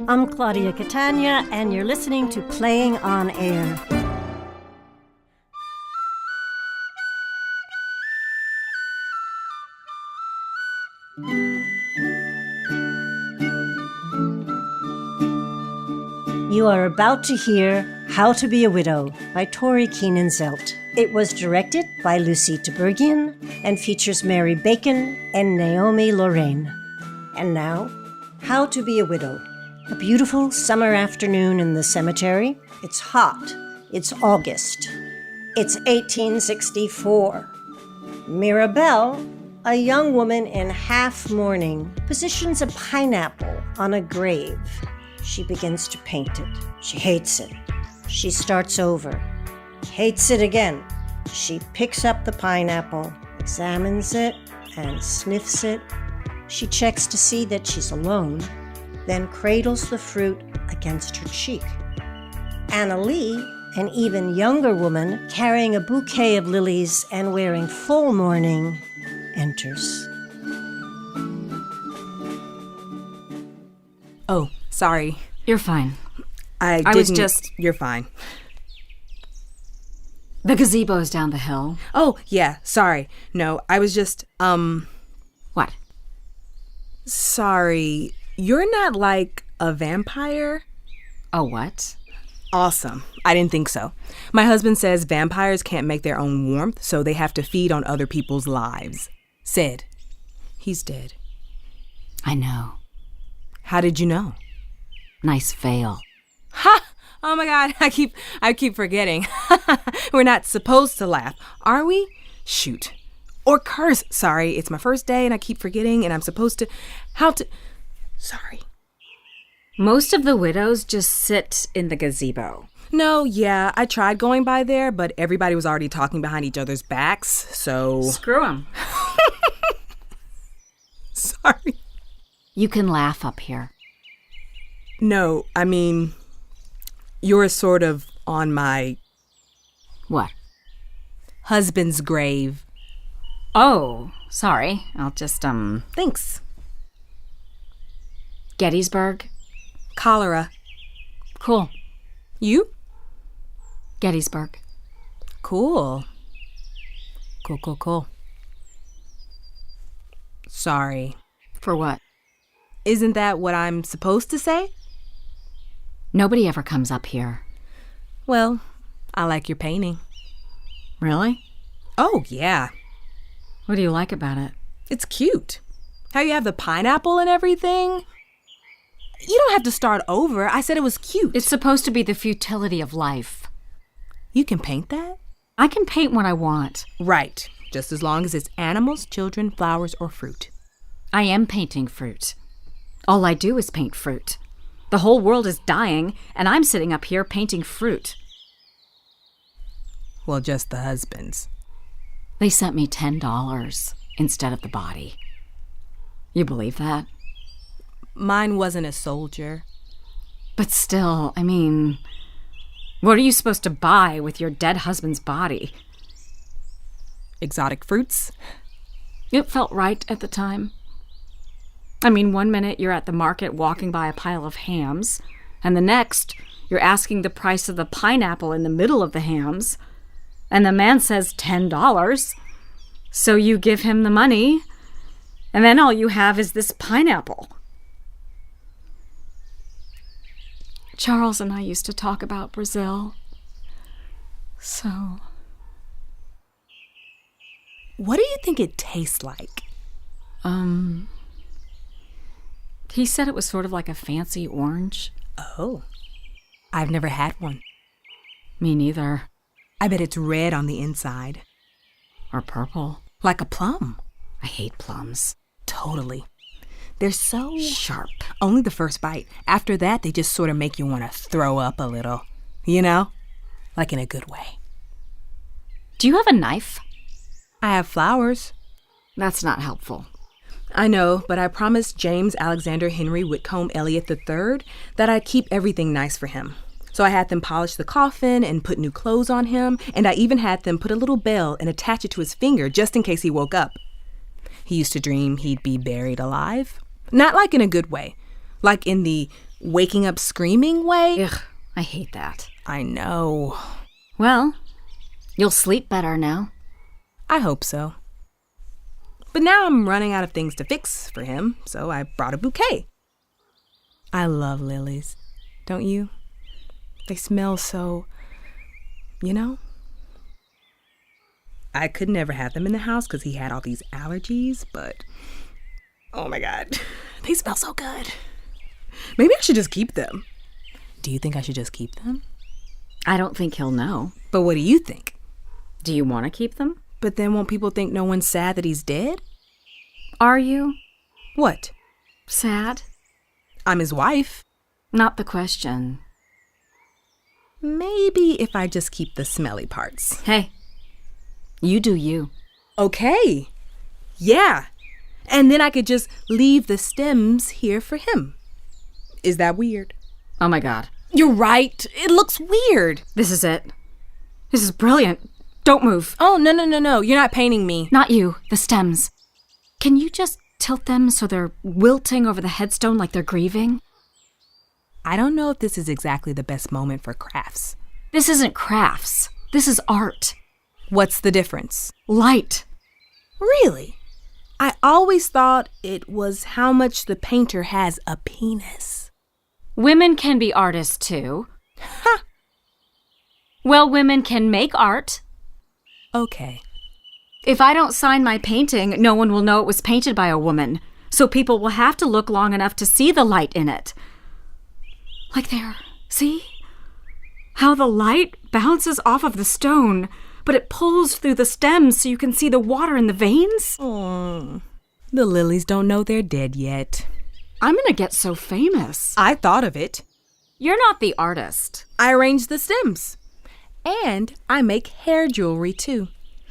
I'm Claudia Catania, and you're listening to Playing on Air. You are about to hear How to Be a Widow by Tori Keenan-Zelt. It was directed by Lucie Tiberghien and features Mary Bacon and Naomi Lorrain. And now, How to Be a Widow. A beautiful summer afternoon in the cemetery. It's hot. It's August. It's 1864. Mirabelle, a young woman in half mourning, positions a pineapple on a grave. She begins to paint it. She hates it. She starts over. Hates it again. She picks up the pineapple, examines it, and sniffs it. She checks to see that she's alone, then cradles the fruit against her cheek. Annaleigh, an even younger woman carrying a bouquet of lilies and wearing full mourning, enters. Oh, sorry. You're fine. I was just... You're fine. The gazebo's down the hill. Oh, yeah, sorry. No, I was just, What? Sorry. You're not like a vampire? A what? Awesome. I didn't think so. My husband says vampires can't make their own warmth, so they have to feed on other people's lives. Said. He's dead. I know. How did you know? Nice veil. Ha! Oh my God, I keep forgetting. We're not supposed to laugh, are we? Shoot. Or curse. Sorry, it's my first day and I keep forgetting and I'm supposed to... Sorry. Most of the widows just sit in the gazebo. No, yeah, I tried going by there, but everybody was already talking behind each other's backs, so... Screw them. Sorry. You can laugh up here. No, I mean... You're sort of on my... What? Husband's grave. Oh, sorry. I'll just, Thanks. Gettysburg? Cholera. Cool. You? Gettysburg. Cool. Cool. Sorry. For what? Isn't that what I'm supposed to say? Nobody ever comes up here. Well, I like your painting. Really? Oh, yeah. What do you like about it? It's cute. How you have the pineapple and everything. You don't have to start over. I said it was cute. It's supposed to be the futility of life. You can paint that? I can paint what I want. Right. Just as long as it's animals, children, flowers, or fruit. I am painting fruit. All I do is paint fruit. The whole world is dying, and I'm sitting up here painting fruit. Well, just the husbands. They sent me $10 instead of the body. You believe that? Mine wasn't a soldier. But still, I mean, what are you supposed to buy with your dead husband's body? Exotic fruits? It felt right at the time. I mean, one minute you're at the market walking by a pile of hams, and the next you're asking the price of the pineapple in the middle of the hams, and the man says $10. So you give him the money, and then all you have is this pineapple. Charles and I used to talk about Brazil. So... What do you think it tastes like? He said it was sort of like a fancy orange. Oh. I've never had one. Me neither. I bet it's red on the inside. Or purple. Like a plum. I hate plums. Totally. They're so... sharp. Only the first bite. After that, they just sort of make you want to throw up a little. You know? Like in a good way. Do you have a knife? I have flowers. That's not helpful. I know, but I promised James Alexander Henry Whitcomb Elliott III that I'd keep everything nice for him. So I had them polish the coffin and put new clothes on him, and I even had them put a little bell and attach it to his finger just in case he woke up. He used to dream he'd be buried alive. Not like in a good way, like in the waking up screaming way. Ugh, I hate that. I know. Well, you'll sleep better now. I hope so. But now I'm running out of things to fix for him, so I brought a bouquet. I love lilies, don't you? They smell so, you know? I could never have them in the house because he had all these allergies, but oh my God, they smell so good. Maybe I should just keep them. Do you think I should just keep them? I don't think he'll know. But what do you think? Do you want to keep them? But then won't people think no one's sad that he's dead? Are you? What? Sad? I'm his wife. Not the question. Maybe if I just keep the smelly parts. Hey, you do you. Okay. Yeah. And then I could just leave the stems here for him. Is that weird? Oh my God. You're right. It looks weird. This is it. This is brilliant. Don't move. Oh, no. You're not painting me. Not you, the stems. Can you just tilt them so they're wilting over the headstone like they're grieving? I don't know if this is exactly the best moment for crafts. This isn't crafts. This is art. What's the difference? Light. Really? I always thought it was how much the painter has a penis. Women can be artists too. Ha! Well, women can make art. Okay. If I don't sign my painting, no one will know it was painted by a woman. So people will have to look long enough to see the light in it. Like there. See? How the light bounces off of the stone, but it pulls through the stems so you can see the water in the veins? Oh, the lilies don't know they're dead yet. I'm gonna get so famous. I thought of it. You're not the artist. I arrange the stems. And I make hair jewelry too.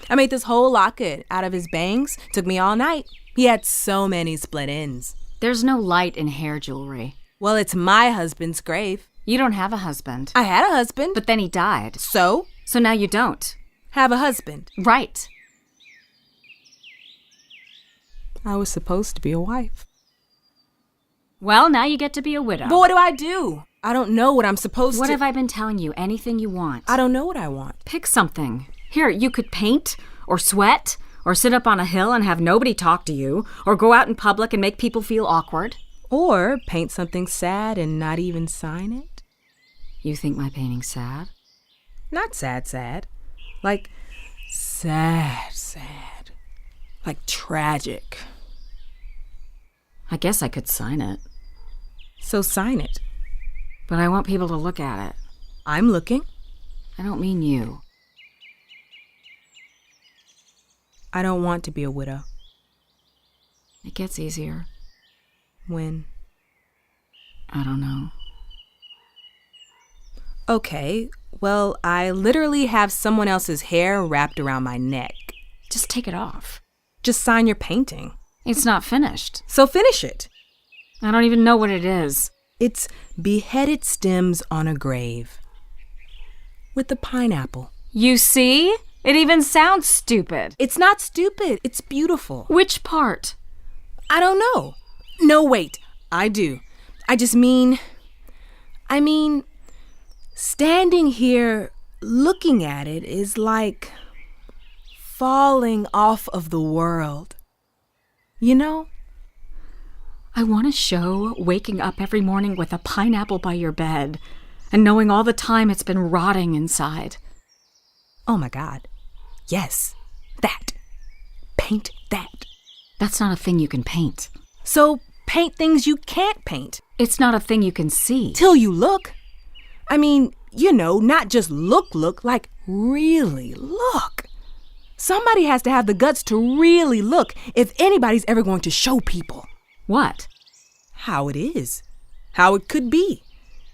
I made this whole locket out of his bangs. Took me all night. He had so many split ends. There's no light in hair jewelry. Well, it's my husband's grave. You don't have a husband. I had a husband. But then he died. So? So now you don't. Have a husband. Right. I was supposed to be a wife. Well, now you get to be a widow. But what do I do? I don't know what I'm supposed What to... have I been telling you? Anything you want. I don't know what I want. Pick something. Here, you could paint, or sweat, or sit up on a hill and have nobody talk to you, or go out in public and make people feel awkward. Or paint something sad and not even sign it. You think my painting's sad? Not sad. Like sad. Like tragic. I guess I could sign it. So sign it. But I want people to look at it. I'm looking. I don't mean you. I don't want to be a widow. It gets easier. When? I don't know. Okay, well, I literally have someone else's hair wrapped around my neck. Just take it off. Just sign your painting. It's not finished. So finish it. I don't even know what it is. It's beheaded stems on a grave. With the pineapple. You see? It even sounds stupid. It's not stupid. It's beautiful. Which part? I don't know. No, wait. I do. I mean, standing here looking at it is like falling off of the world. You know? I want to show waking up every morning with a pineapple by your bed and knowing all the time it's been rotting inside. Oh my God. Yes. That. Paint that. That's not a thing you can paint. So paint things you can't paint. It's not a thing you can see. Till you look. I mean, you know, not just look, like really look. Somebody has to have the guts to really look if anybody's ever going to show people. What? How it is. How it could be.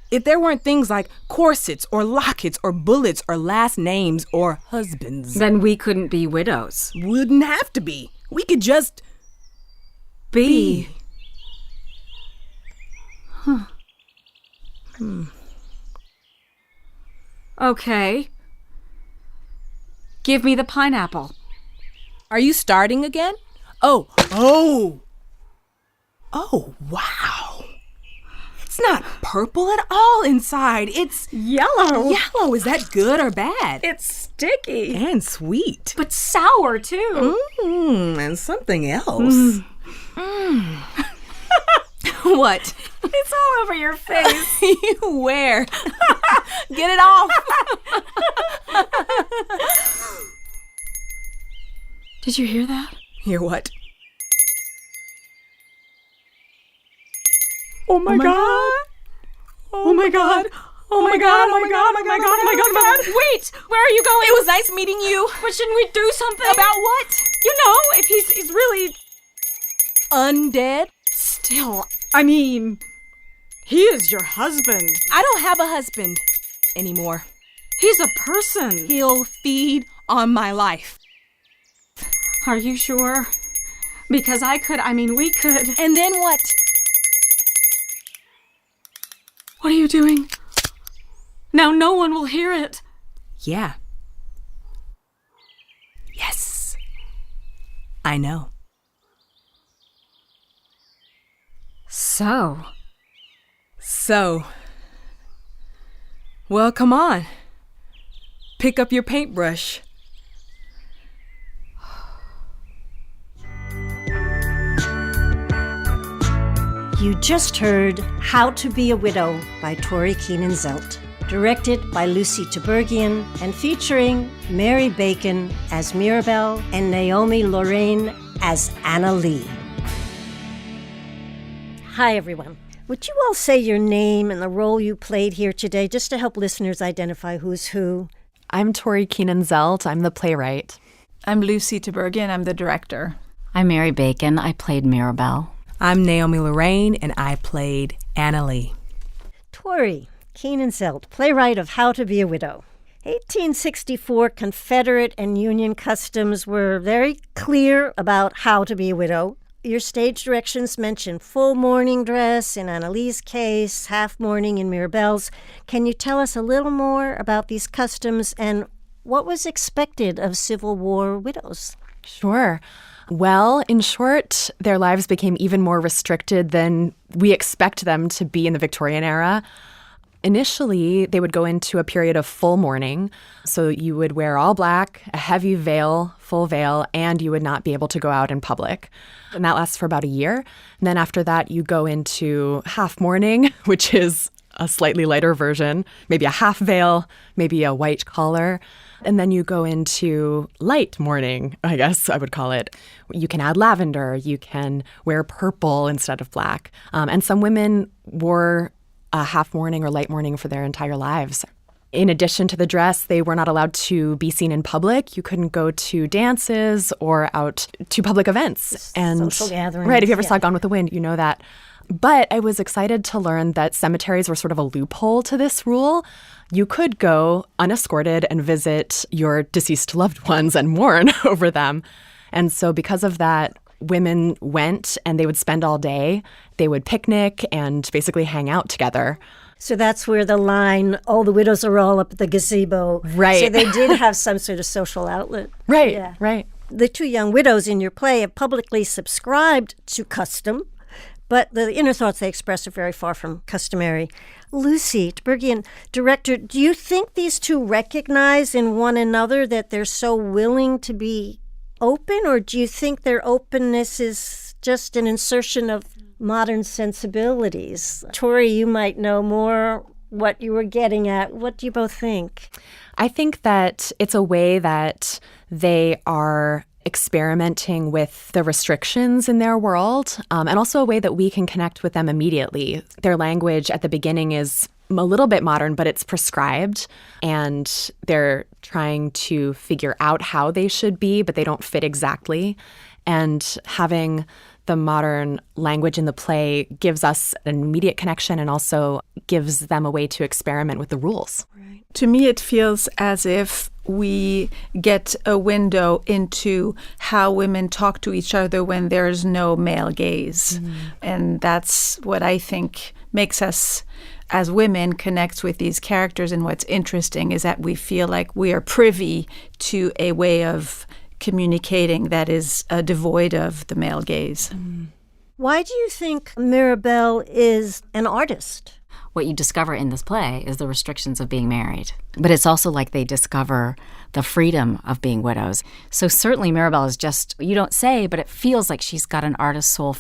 If there weren't things like corsets or lockets or bullets or last names or husbands. Then we couldn't be widows. Wouldn't have to be. We could just be. Okay. Give me the pineapple. Are you starting again? Oh, wow. It's It's not purple at all inside. It's Yellow. yellow. Is that good or bad? It's sticky. And sweet. But sour, too. And something else. What? It's all over your face. You where? Get it off. Did you hear that? Hear what? Oh my God. Oh my God. Oh my God. Oh my God. Oh my God. Oh my God. Oh my God. Wait, where are you going? It was nice meeting you. But shouldn't we do something? About what? You know, if he's really Undead? still, I mean, he is your husband. I don't have a husband anymore. He's a person. He'll feed on my life. Are you sure? Because we could. And then what? What are you doing? Now no one will hear it. Yeah. Yes. I know. So, well, come on. Pick up your paintbrush. You just heard How to Be a Widow by Tori Keenan-Zelt, directed by Lucie Tiberghien and featuring Mary Bacon as Mirabelle and Naomi Lorrain as Annaleigh. Hi, everyone. Would you all say your name and the role you played here today, just to help listeners identify who's who? I'm Tori Keenan-Zelt. I'm the playwright. I'm Lucie Tiberghien. I'm the director. I'm Mary Bacon. I played Mirabelle. I'm Naomi Lorrain, and I played Annaleigh. Tori Keenan-Zelt, playwright of How to Be a Widow. 1864 Confederate and Union customs were very clear about how to be a widow. Your stage directions mention full mourning dress in Annaleigh's case, half mourning in Mirabelle's. Can you tell us a little more about these customs and what was expected of Civil War widows? Sure. Well, in short, their lives became even more restricted than we expect them to be in the Victorian era. Initially, they would go into a period of full mourning. So you would wear all black, a heavy veil, full veil, and you would not be able to go out in public. And that lasts for about a year. And then after that, you go into half mourning, which is a slightly lighter version, maybe a half veil, maybe a white collar. And then you go into light mourning, I guess I would call it. You can add lavender. You can wear purple instead of black. And some women wore a half mourning or light mourning for their entire lives. In addition to the dress, they were not allowed to be seen in public. You couldn't go to dances or out to public events. Social gatherings. Right, if you ever saw Gone with the Wind, you know that. But I was excited to learn that cemeteries were sort of a loophole to this rule. You could go unescorted and visit your deceased loved ones and mourn over them. And so because of that, women went and they would spend all day. They would picnic and basically hang out together. So that's where the line, "Oh, the widows are all up at the gazebo." Right. So they did have some sort of social outlet. Right, Yeah. right. The two young widows in your play have publicly subscribed to custom, but the inner thoughts they express are very far from customary. Lucie Tiberghien, director, do you think these two recognize in one another that they're so willing to be open, or do you think their openness is just an insertion of modern sensibilities? Tori, you might know more what you were getting at. What do you both think? I think that it's a way that they are experimenting with the restrictions in their world, and also a way that we can connect with them immediately. Their language at the beginning is a little bit modern, but it's prescribed, and they're trying to figure out how they should be, but they don't fit exactly. And having the modern language in the play gives us an immediate connection and also gives them a way to experiment with the rules. Right. To me, it feels as if we get a window into how women talk to each other when there's no male gaze. And that's what I think makes us, as women, connect with these characters. And what's interesting is that we feel like we are privy to a way of communicating that is devoid of the male gaze. Why do you think Mirabelle is an artist? What you discover in this play is the restrictions of being married. But it's also like they discover the freedom of being widows. So certainly Mirabelle is just, you don't say, but it feels like she's got an artist soul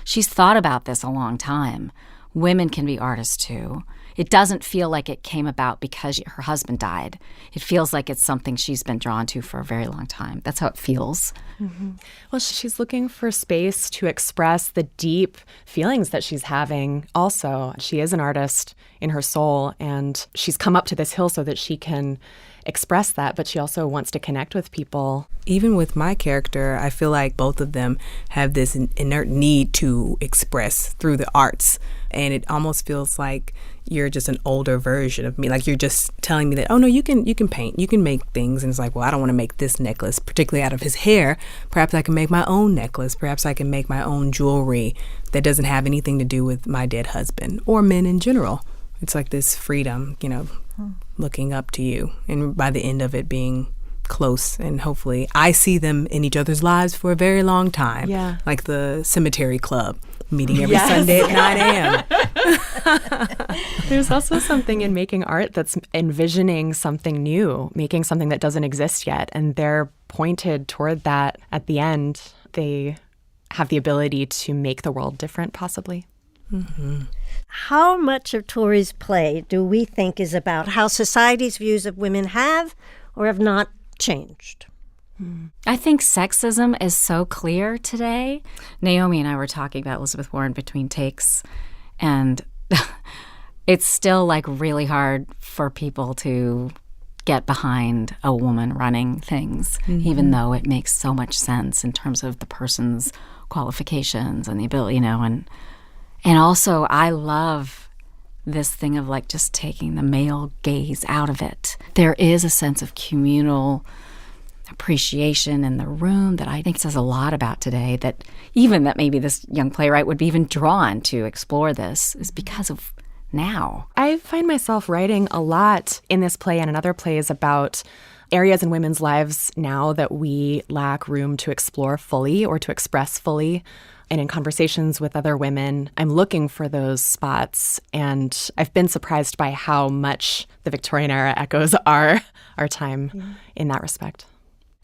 she's thought about this a long time. Women can be artists too. It doesn't feel like it came about because her husband died. It feels like it's something she's been drawn to for a very long time. That's how it feels. Mm-hmm. Well, she's looking for space to express the deep feelings that she's having also. She is an artist in her soul, and she's come up to this hill so that she can express that, but she also wants to connect with people. Even with my character, I feel like both of them have this inert need to express through the arts. And it almost feels like you're just an older version of me. Like you're just telling me that, oh no, you can paint, you can make things. And it's like, well, I don't want to make this necklace, particularly out of his hair. Perhaps I can make my own necklace. Perhaps I can make my own jewelry that doesn't have anything to do with my dead husband or men in general. It's like this freedom, looking up to you. And by the end of it being close, and hopefully I see them in each other's lives for a very long time. Yeah. Like the cemetery club, meeting every Sunday at 9 a.m. There's also something in making art that's envisioning something new, making something that doesn't exist yet. And they're pointed toward that at the end. They have the ability to make the world different, possibly. Mm-hmm. How much of Tori's play do we think is about how society's views of women have or have not changed? I think sexism is so clear today. Naomi and I were talking about Elizabeth Warren between takes, and it's still like really hard for people to get behind a woman running things, even though it makes so much sense in terms of the person's qualifications and the ability, and also I love this thing of like just taking the male gaze out of it. There is a sense of communal appreciation in the room that I think says a lot about today, that maybe this young playwright would be even drawn to explore this is because of now. I find myself writing a lot in this play and in other plays about areas in women's lives now that we lack room to explore fully or to express fully. And in conversations with other women, I'm looking for those spots. And I've been surprised by how much the Victorian era echoes our time in that respect.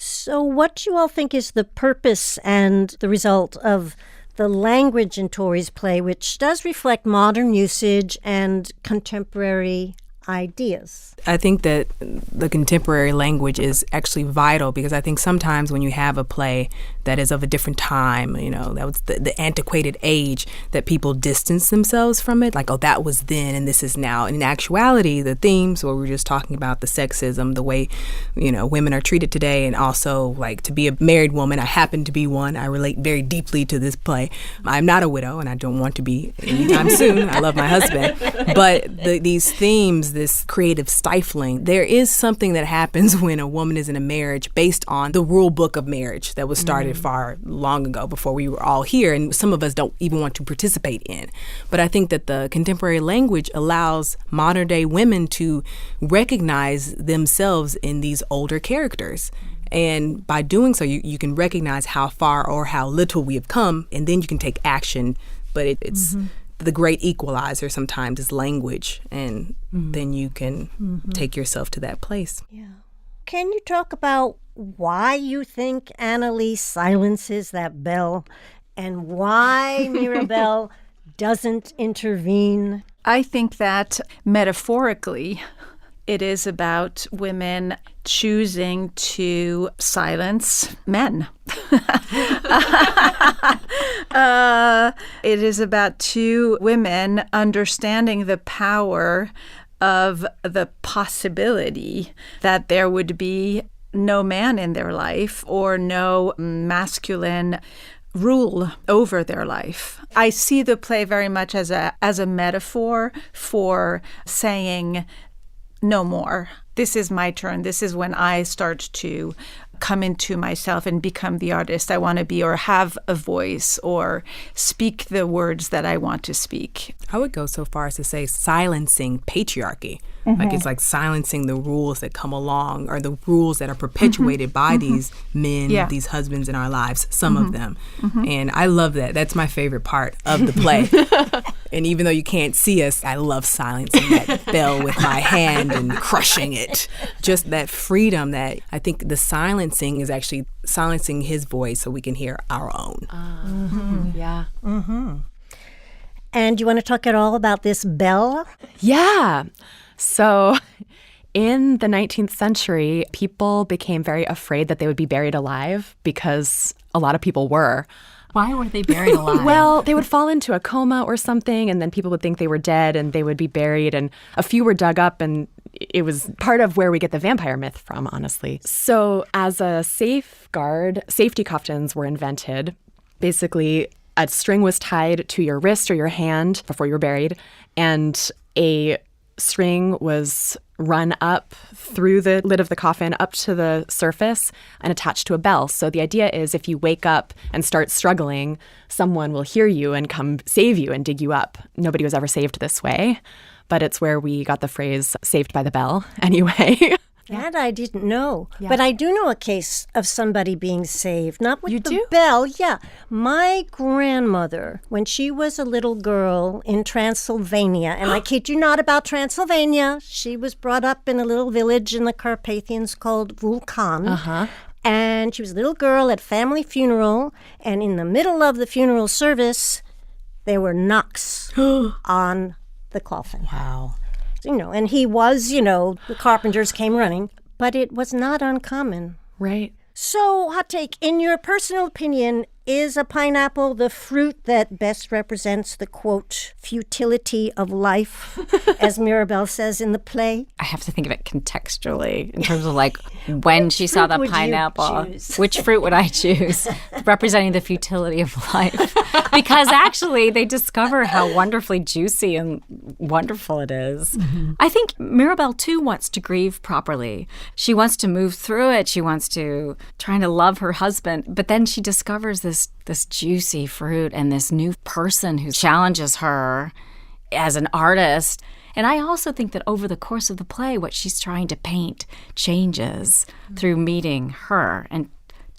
So what do you all think is the purpose and the result of the language in Tori's play, which does reflect modern usage and contemporary ideas? I think that the contemporary language is actually vital, because I think sometimes when you have a play that is of a different time, that was the antiquated age, that people distance themselves from it, like, oh, that was then and this is now. And in actuality, the themes, what we were just talking about, the sexism, the way, women are treated today, and also like to be a married woman. I happen to be one. I relate very deeply to this play. I'm not a widow, and I don't want to be anytime soon. I love my husband. But these themes, this creative stifling, there is something that happens when a woman is in a marriage based on the rule book of marriage that was started far long ago, before we were all here, and some of us don't even want to participate in. But I think that the contemporary language allows modern day women to recognize themselves in these older characters. And by doing so, you can recognize how far or how little we have come, and then you can take action. But it's the great equalizer sometimes is language, and then you can take yourself to that place. Yeah. Can you talk about why you think Annaleigh silences that bell and why Mirabelle doesn't intervene? I think that metaphorically, it is about women choosing to silence men. It is about two women understanding the power of the possibility that there would be no man in their life or no masculine rule over their life. I see the play very much as a metaphor for saying no more. This is my turn. This is when I start to come into myself and become the artist I want to be, or have a voice, or speak the words that I want to speak. I would go so far as to say silencing patriarchy. Like it's like silencing the rules that come along, or the rules that are perpetuated by these men, these husbands in our lives, some of them. And I love that. That's my favorite part of the play. And even though you can't see us, I love silencing that bell with my hand and crushing it. Just that freedom that I think the silencing is actually silencing his voice so we can hear our own. Yeah. And you want to talk at all about this bell? Yeah. So in the 19th century, people became very afraid that they would be buried alive because a lot of people were. Why were they buried alive? Well, they would fall into a coma or something, and then people would think they were dead and they would be buried. And a few were dug up, and it was part of where we get the vampire myth from, honestly. So as a safeguard, safety kaftans were invented. Basically, a string was tied to your wrist or your hand before you were buried, and a string was run up through the lid of the coffin up to the surface and attached to a bell. So the idea is if you wake up and start struggling, someone will hear you and come save you and dig you up. Nobody was ever saved this way, but it's where we got the phrase saved by the bell anyway. That I didn't know. Yeah. But I do know a case of somebody being saved. Not with You the do? bell. Yeah. My grandmother, when she was a little girl in Transylvania, and I kid you not about Transylvania, she was brought up in a little village in the Carpathians called Vulcan. And she was a little girl at family funeral, and in the middle of the funeral service, there were knocks on the coffin. Wow. And he was, the carpenters came running, but it was not uncommon. Right. So, hot take, in your personal opinion, is a pineapple the fruit that best represents the, quote, futility of life, as Mirabelle says in the play? I have to think of it contextually in terms of like when she saw the would you pineapple, choose? which fruit would I choose representing the futility of life? Because actually they discover how wonderfully juicy and wonderful it is. I think Mirabelle too wants to grieve properly. She wants to move through it. She wants to trying to love her husband, but then she discovers this juicy fruit and this new person who challenges her as an artist. And I also think that over the course of the play, what she's trying to paint changes through meeting her and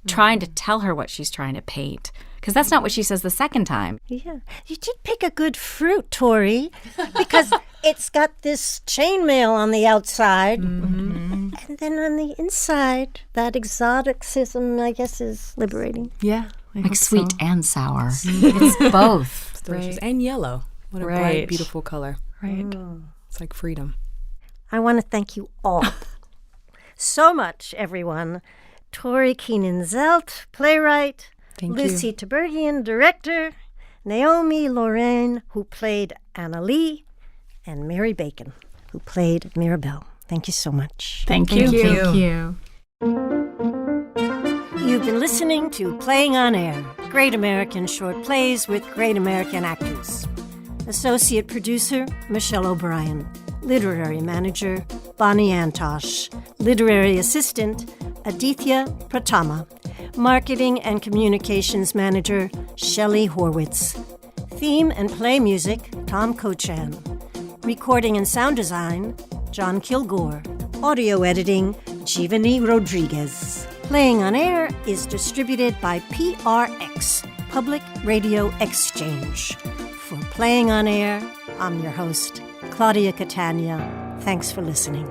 trying to tell her what she's trying to paint. Because that's not what she says the second time. Yeah. You did pick a good fruit, Tori, because it's got this chainmail on the outside. And then on the inside, that exoticism, I guess, is liberating. Yeah. Like sweet and sour. It's both. It's delicious. Right. And yellow. What a bright, Right. beautiful color. Right. It's like freedom. I want to thank you all so much, everyone. Tori Keenan-Zelt, playwright. Thank Lucie Tiberghien, director. Naomi Lorrain, who played Annaleigh. And Mary Bacon, who played Mirabelle. Thank you so much. Thank you. Thank you. You've been listening to Playing on Air, Great American Short Plays with Great American Actors. Associate producer, Michelle O'Brien. Literary manager, Bonnie Antosh. Literary assistant, Aditya Pratama. Marketing and communications manager, Shelley Horwitz. Theme and play music, Tom Cochan. Recording and sound design, John Kilgore. Audio editing, Jivani Rodriguez. Playing on Air is distributed by PRX, Public Radio Exchange. For Playing on Air, I'm your host, Claudia Catania. Thanks for listening.